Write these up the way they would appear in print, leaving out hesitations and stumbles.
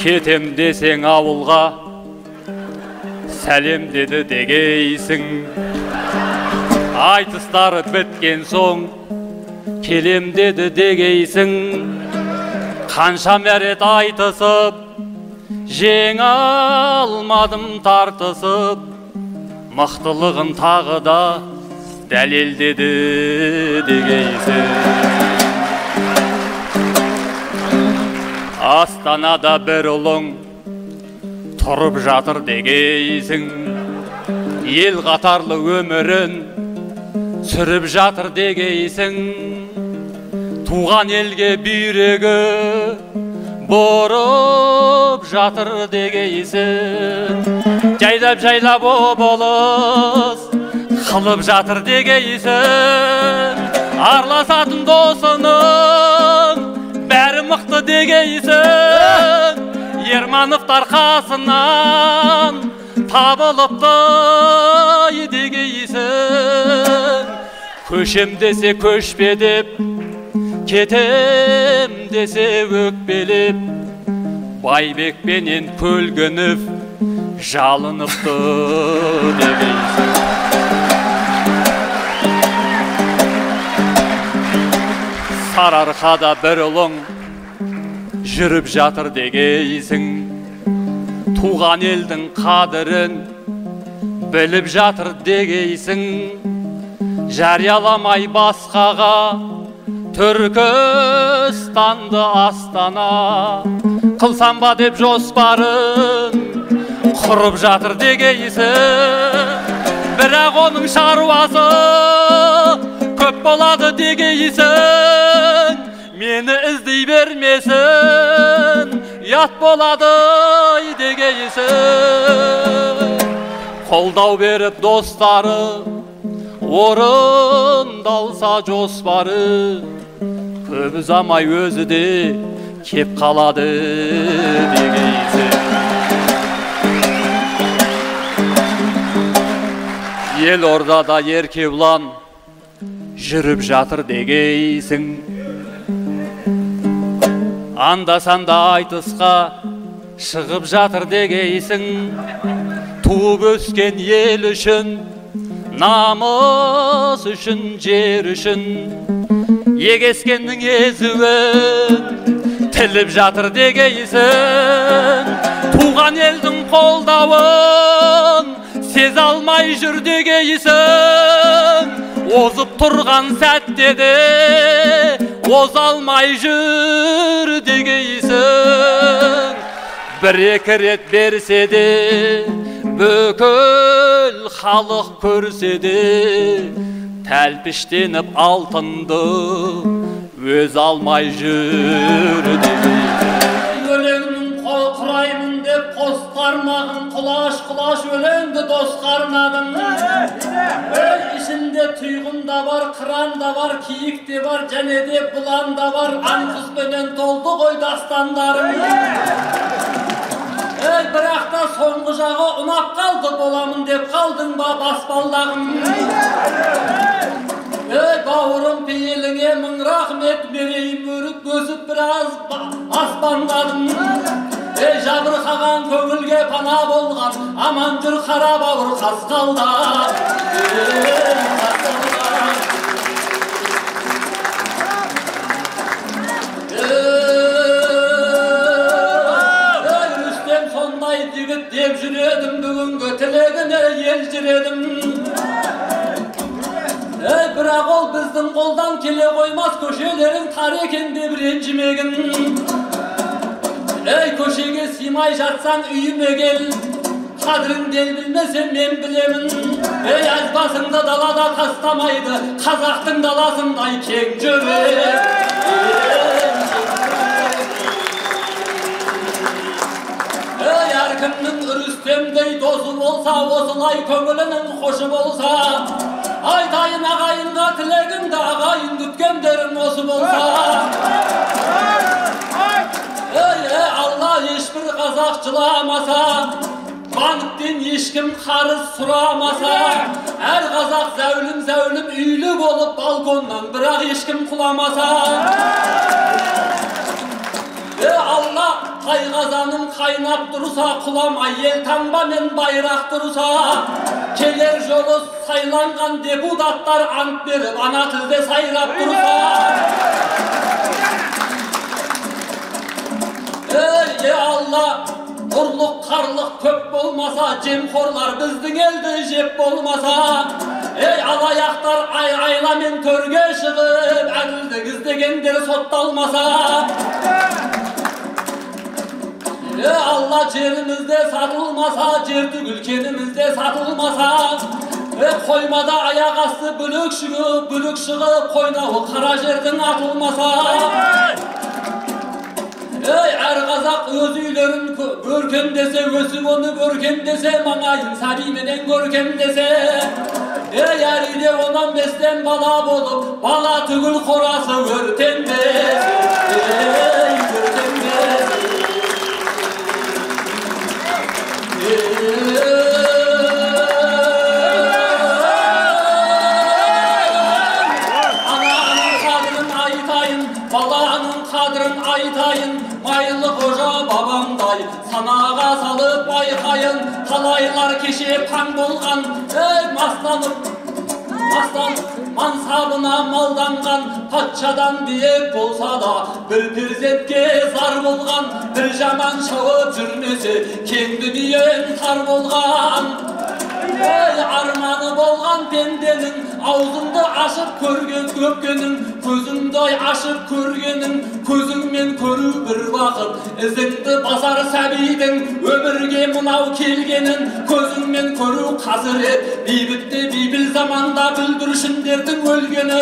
кетем десең ауылға, сәлем деді дегейсің. Айтыстары біткен соң, келем деді дегейсің. Қанша мәрет айтысып, жеңе алмадым тартысып, мықтылығын тағы да дәлелдеді дегейсің. Астанада бір ұлың тұрып жатыр дегейсің. Ел қатарлы өмірін сүріп жатыр дегейсің. Туған елге бүйрегі бұрып жатыр дегейсің. Жайлап болыс қылып жатыр дегейсің. Араласатын досының бәрі мықты дегейсің. Ермановтар қасынан табылыпты дегейсің. Көшем десе көшпе деп, кетем десе өкпелеп, Байбекпенен Көлгінов жалыныпты дегейсің. Сарыарқада бір ұлың жүріп жатыр дегейсің. Туған елдің қадірін біліп жатыр дегейсің. Жарияламай басқаға Түркістанды Астана қылсам ба деп жоспарын құрып жатыр дегейсің. Бірақ оның шаруасы көп болады дегейсің. Мені іздей бермесін, ят болады дегейсің. Қолдау беріп достары, орындалса жоспары, көп ұзамай өзі де кеп қалады дегейсің. Елордада еркебұлан жүріп жатыр дегейсің. Анда-санда айтысқа шығып жатыр дегейсің. Туып өскен ел үшін, намыс үшін, жер үшін, егескеннің езуін тіліп жатыр дегейсің. Туған елдің қолдауын сезе алмай жүр дегейсің. Озып тұрған сәтте де оза алмай жүр дегейсің. Бір-екі рет берсе де бүкіл халық көрсе де, тәлпіштеніп алтынды өз алмай жүр дегейсің. Өлеңнің құраймын деп қос қармағын құлаш өлеңді дос қарнадың. Ішінде тұйғын да бар, қыран да бар, киік те бар, және де бұлан да бар. Аңқызбенен толды ғой дастандарың. Бірақ та соңғы жағы ұнап қалды, боламын деп қалдың ба баспалдағым. Бауырым пейіліңе мың рахмет берейін, өріп өсіп біраз аспандадым. Жабырқаған көңілге пана болған, аман жүр қара бауыр қасқалда. Рүстем сондай жігіт деп жүредім, бүгінгі тілегіне ел жүредім. Бірақ ол біздің қолдан келе қоймас, көшелерің тар екен деп ренжімегін. Көшеге симай жатсаң үйіме кел, қадіріңді ел білмесем мен білемін. Азбасыңды далада тастамайды, қазақтың даласындай кең жүрек. Әркімнің Рүстемдей досы болса, осылай көңілінің қошы болса, айтайын ағайынға тілегімді, ағайын күткендерің осы болса. Алла ешбір қазақ жыламаса, банктен ешкім қарыз сұрамаса, әр қазақ зәулім үйлі болып балконнан бірақ ешкім құламаса. Алла Kay kazanım kaynap dursa, kulamay el tamba men bayrak dursa, keler jolu saylangan deputatlar ant berip ana tilde sayrap dursa. Ey Allah, urluk karlık köp bolmasa, cemkorlar bizdin elde jep bolmasa, ey alayaklar ayla men törge çıkıp, adildik izdegenleri sottalmasa. Ey Allah, jerimizde satılmasa, jerdik ülkenimizde satılmasa, koymada ayak astı bülük şıgıp, koynağı kara jerden atılmasa. Ey er kazak öz üylerin görkem dese, ösüp onu görkem dese, manayın sabimeden görkem dese. Ey eride ondan besten bala bolup, bala tügül korası örten dese. Ey görkem dese. Ananın kadrın aytayın, balanın kadrın aytayın, maylı koca babamday, sanağa salıp baykayın, talaylar kişi pan bolgan, ey maslanıp mansabına maldangan, patçadan biyek bolsa da, bir pirzetke zar bolgan, bir jaman şağı cürmesi, kendi biyen tar bolgan. Ey armanı bolgan pendenin, ağzında aşıp köpkenin, gözünday aşıp körgenin, közüngmen körü bir vakit, izindi basar sabidin, ömürge munav kelgenin, közüngmen körü kazır et, bibitti bibil zamanda bildirişin derdin ölgenin.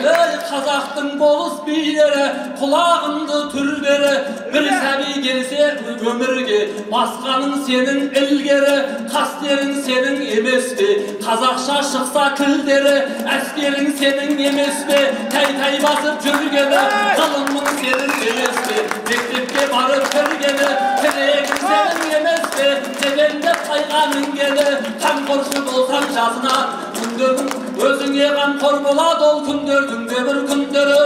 Ey Kazaktın bolus beylere, kulağındı türbere, bir sabi gelse ömürge, baskanın senin ilgere, kaslerin senin emesbi, Kazakça şıksa kildere, askerin senin emesbi, tay basıp jürgene, kalınmın senin emesbi, mektepke barıp körgene, tereğin senin emesbi, tebende kayganın gene, kan korşu bolsam jasına, kündörün özüne kan kor bola dol kündördün de bir kündörü.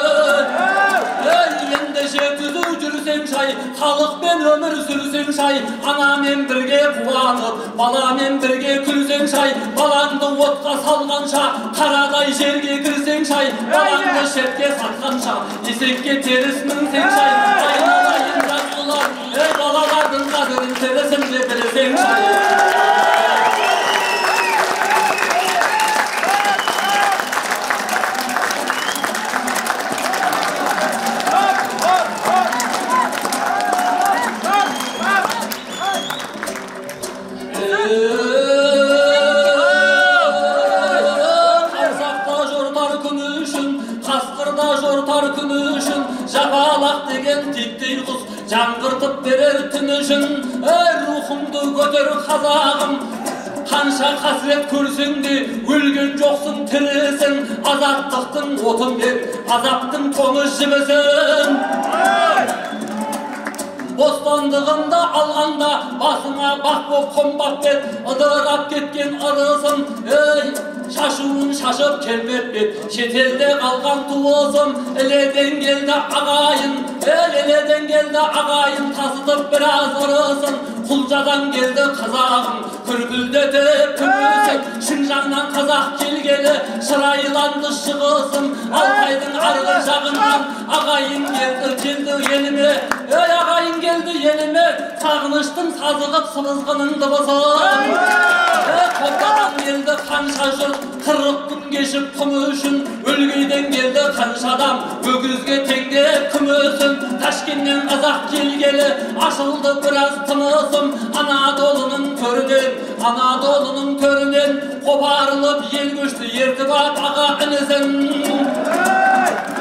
Ey endişe tüzü jürsen şay, halık ben ömür sürsen şay, anamen birge kuvanıp, balamen birge külsen şay, balandı otqa salganşa, karaday jerge kirsen şay, balandı şetke satkanşa, isekke terismin sen şay, aynalayın rasılar, ey balalardın kadırın teresin de bilesen şay. Cangırtıp verer tünüşün, ey ruhumdu götür kazağım. Kanşa hasret kürsündü, ülgün joksun tirisin, azaptıktın otun ver, azaptın konuş jibisin. Bostandığında alganda, basına bak bop kombak bet, ıdırap ketken arısın, ey şaşuun şaşıp kelbet bet, şetelde kalgan tuğusum, eleden geldi ağayın, eleden geldi ağayın, tasıtıp biraz arısın, kulcadan geldi kazağım, kürküldetip kümüsün, Şinjan'dan kazak gelgeli, şıraylandı şıgısın, Altay'dın argıcağından, ağayın geldi yenime, ey ağayın geldi yenime, sağınıştın sazıgıp sıvızgının dıbısın. Kopadan geldi kanşa jurt, 40 gün geçip kümüşün, Ülgüyden geldi kanşa adam, öküzge tengde kümüsün, Taşkent'ten kazak gelgeli, aşıldı biraz tınısım, Anadolu'nun köründen, koparılıp yel göçtü, yertibat ağa inisin.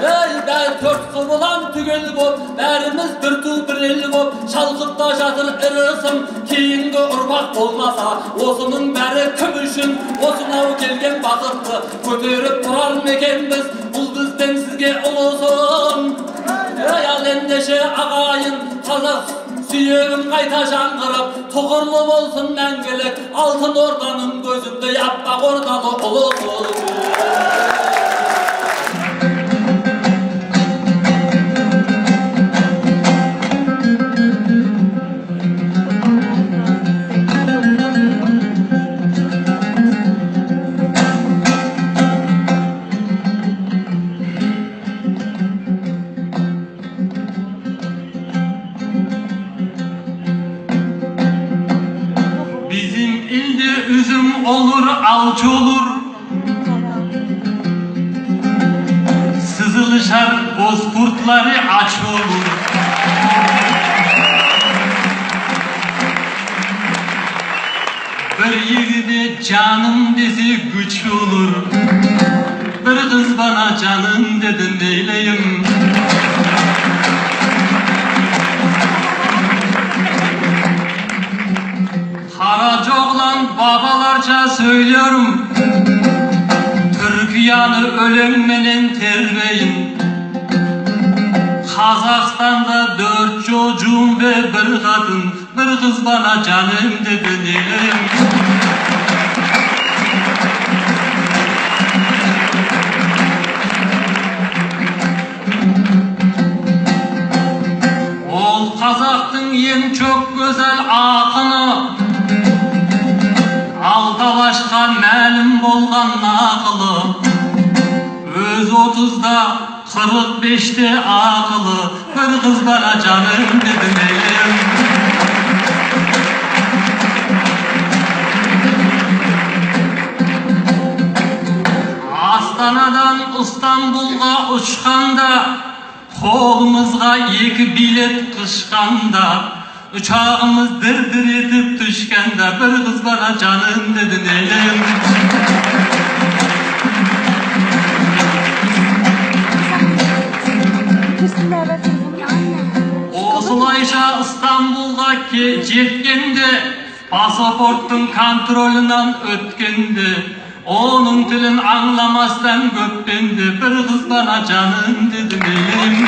Ey ben dört kıvılan tügel bop, bärimiz bir tu bir el bop, şalkıpta jatır ırısım, keyingi urbak bolmasa, osunun bäri kümüşün, osuna kelgen bakıptı, kötörüp turar mekenbiz, bul bizden sizge ulusun. Ey al endeşe ağayın, kazak süyeğim kayta jangırıp, toğurlu bolsun мәңгілік, altın ordanın gözünde yapmak ordalı ulusun. alçı olur, sızılışar bozkurtları aç olur. Bir yigide canım desi güç olur, bir kız bana canım dedi neyleyim. Karacaoğlan babalarca söylüyorum, Türkiye'ni ölümmenin terbeyin. Kazakistan'da 4 çocuğum ve bir kadın, bir kız bana canım dedi neyleyim. Ol Kazaktın en çok güzel akını, Altalaşqa məlum bolğan naqılı, öz 30'da 45'te akılı, bir kız bana canım dedi neyim. Astana'dan İstanbul'a uçkanda, kolumuzga 2 bilet kışkanda, uçağımız dırdır edip düşkende, bir kız bana canım dedi neyleyim. Osulayşa İstanbul'a jetkende, pasaportun kontrolünden ötkende, onun tilin anlamasdan göppendi, bir kız bana canım dedi neyleyim.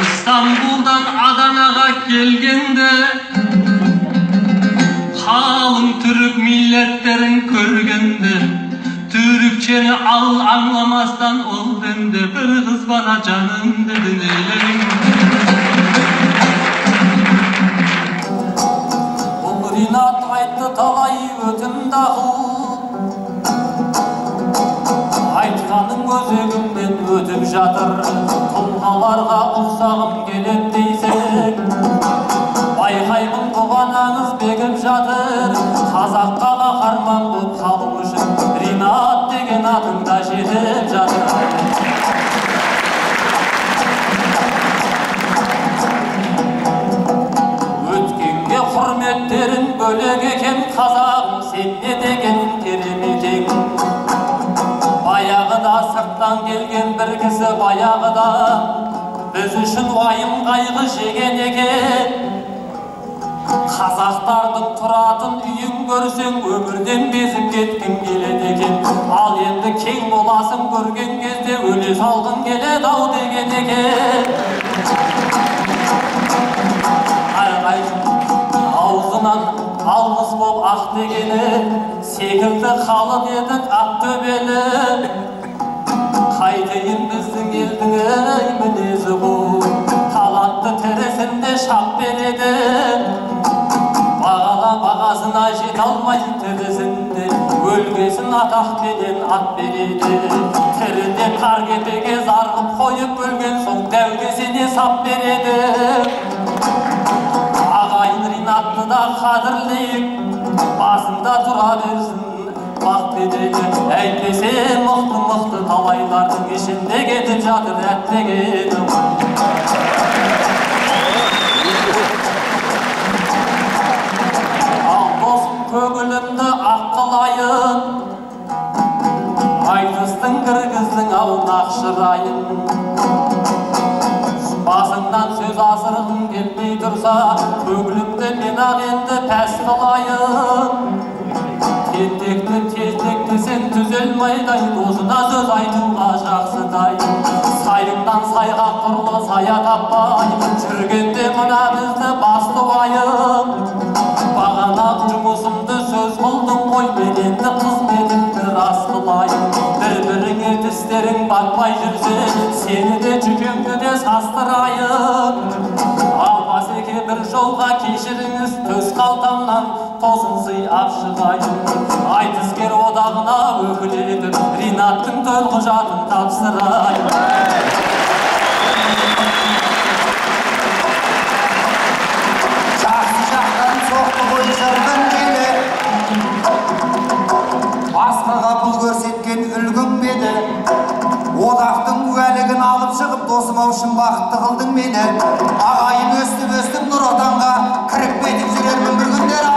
İstanbul'dan Adana'ya gelgende, kalın Türk milletlerin körgende, Türkçeni anlamazdan ol bende, bir kız bana canım dedi neyleyim. Bu Rinat aytты talay ötüm dağıl, aytkanın özegimden ötüp жатыр, тұлғаларға ұқсағым келет дейсек, байқаймын бұған аңыз бегіп жатыр, қазаққа қаһарман боп қалу үшін Ринат деген атың да жетіп жатыр. Өткенге құрметтерін бөлек екен қазағым, сен не деген керемет ең. Баяғыда сырттан келген бір кісі баяғыда біз үшін уайым қайғы жеген екен. Қазақтардың тұратын үйін көрсең өмірден безіп кеткің келеді екен. Ал енді кең боласын көрген кезде өле салғың келеді ау деген екен. Аузынан алғыс боп ақ дегені секілді халық едік ақ төбелі. Қайтейін біздің елдің мінезі бұл, талантты тірісінде шап береді. Бағала бағасына жете алмай тірісінде, өлгесін атақпенен ат береді. Тіріде қар кепеге зарғып қойып өлген соң дәугесіне сап береді. Ағайын Ринатты да қадірлейік, басында тұра берсін бақ бедеге. Әйтпесе мықты талайлардың ішінде кетіп жатыр әттегенім. Ал досым көңілімді ақ қылайын, айтыстың кіргіздің ау нақшырайын. Басыңнан сөз асырғың келмей тұрса, көңілімді мен ақ енді пәс қылайын. Тентекті сен түзелмайдай, досына сөз айтуға жақсыдай. Сайыңнан сайға құрлы сая таппай, жүргенде мына бізді басты уайым. Бағана жұмысымды сөз қылдың ғой, мен енді қызметімді рас қылайын. Бір-біріңе тістерің батпай жүрсе, сені де жүкеңді де састырайын. Ал басеке бір жолға кешіріңіз төс қалтамнан тосын сый апшығайын айтыскер одағына өкіл етіп Ринаттың төлқұжатын тапсырайын жақсы жақтан соқты ғой жырғын келі басқаға бұл көрсеткен үлгім беді одақтың куәлігін алып шығып досым-ау шын бақытты қылдың мені ағайын өстіп нұр отанға кіріп кетіп жүрермін бір күндер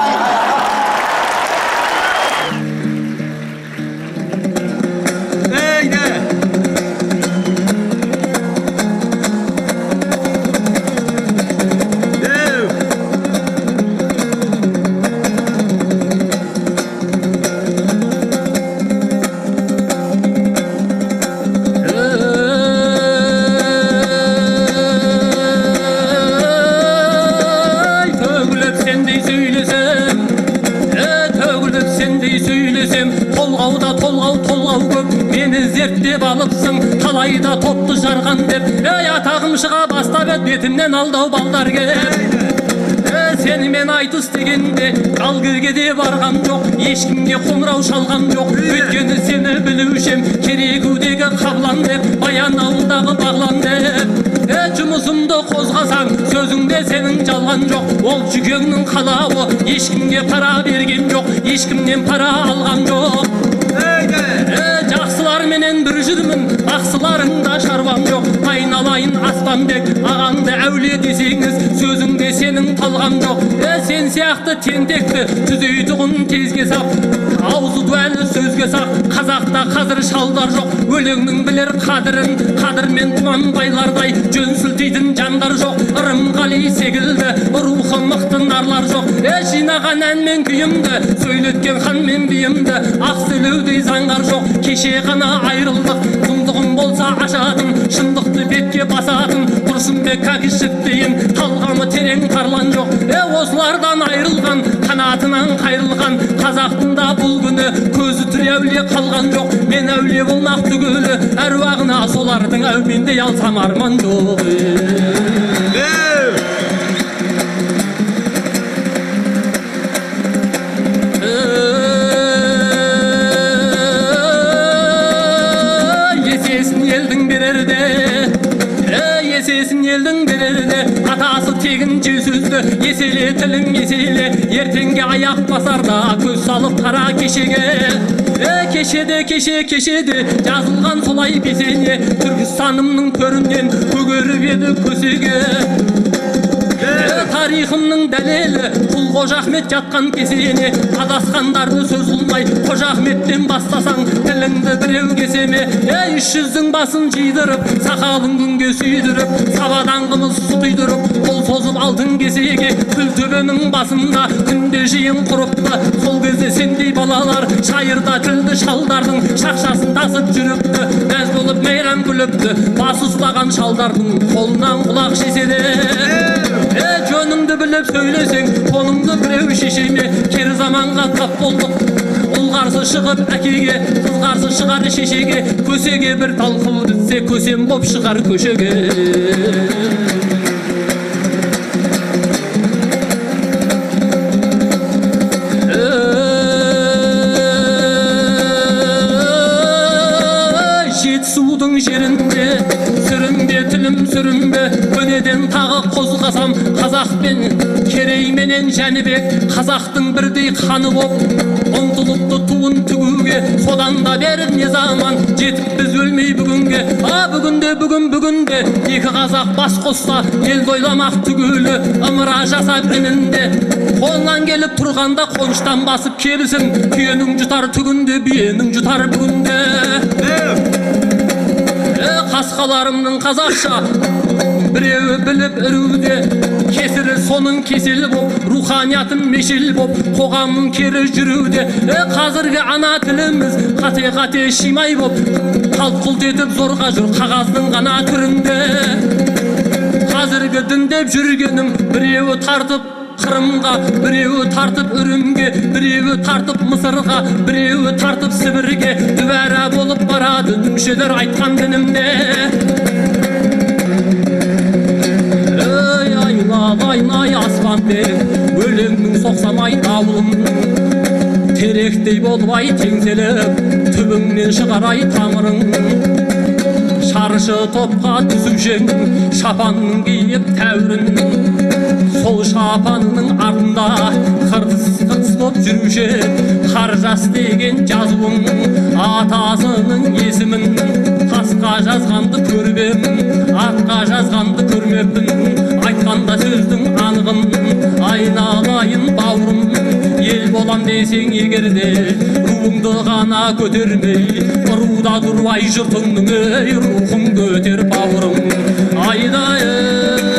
талайда топты жарған деп атағым шыға бастап ед бетімнен алдау балдар кеп сенімен айтыс дегенде алгіргеде барған жоқ ешкімге қоңырау шалған жоқ өйткені сені білушем керегудегі қаблан деп баян ауылдағы бағлан деп жұмысымды қозғасаң сөзіңде сенің жалған жоқ ол жүгеңнің қалауы ешкімге пара берген жоқ ешкімнен пара алған жоқ жақсыларменен бір жүрмін ақсыларыңда шаруам жоқ айналайын аспанбек ағаңды әулие десеңіз сөзіңде сенің талған жоқ сен сияқты тентекті түзейтұғын тезге сап аузы дуәлі сөзге сақ қазақта қазір шалдар жоқ өлеңнің білер қадірін қадірмен тұманбайлардай жөн сілтейтін жандар жоқ ырымғали секілді рухы мықты нарлар жоқ жинаған әнмен күйімді сөйлеткен ханмен биімді ақ сөйлеудей заңғар жоқ кеше ғана айрылдық сұмдығым болса ашатын шындықты бетке басатын тұрсынбек кәкішев дейін талғамы терең тарлан жоқ осылардан айрылған қанатынан қайрылған қазақтың да бұл күні көзі тірі әулие қалған жоқ мен әулие болмақ түгілі әруағына солардың әумендей алсам арман жоқ елдің берерде атасы тегін сөзді еселе тілің еселе ертеңге аяқ басарда көз салып қара кешеге кешеде жазылған солай бесене түркістанымның төрінен көгеріп еді көсеге тарихымның дәлелі құл Қожа Ахмет жатқан кесене адасқандарды сөз қылмай Қожа Ахметтен бастасаң тіліңді біреу кесеме 300-дің басын жидырып сақалын күнге сүйдіріп сабадан қымыз су құйдырып қол созып алтын кесеге күлтөбенің басында күнде жиын құрыпты сол кезде сендей балалар шайырда тілді шалдардың шақшасын тасып жүріпті мәз болып мейрам күліпті бас ұстаған шалдардың қолынан құлақ шеседе жөніңді біліп сөйлесең тоныңды біреу шешеме кері заманға тап болдық ұлғарсы шығып әкеге қызғарсы шығар шешеге көсеге бір тал қыл бітсе көсем боп шығар көшеге жетісудың жерінде сүрінбе тілім сүрінбе көнеден тағы қозғасам қазақпен керейменен жәнібек қазақтың бірдей ханы боп ұмтылыпты туын тігуге содан да бері не заман жетіп біз өлмей бүгінге бүгінде екі қазақ бас қосса ел бойламақ түгілі ымыра жасап інінде қолынан келіп тұрғанда қоныштан басып келсін түйенің жұтар түгінде биенің жұтар бүгінде қасқаларымның қазақша біреуі біліп іруде кесірі соның кеселі боп руханиятым мешел боп қоғамның кері жүруде қазіргі ана тіліміз қате шимай боп қалт-құлт етіп зорға жүр қағаздың ғана түрінде қазіргі діндеп жүргенің біреуі тартып Қырымға, біреуі тартып үрімге, біреуі тартып Мысырға, біреуі тартып Сібірге, дүбәрә болып барады дүмшелер айтқан дінімде. Айналай аспан тоқсамай дауылым теректей болбай теңселіп түбіңнен шығарай тамырың шаршы топқа түзушең шапанның киіп тәуірін сол шапанының артында қыртыс боп жүруші қаржас деген жазуың атасының есімін тасқа жазғанды көрбем атқа жазғанды көрмеппін айтқанда сөздің анығын айналайын бауырым ел болам десең егерде руыңды ғана көтермей руда тұрбай жұртыңның рухын көтер бауырым айдайын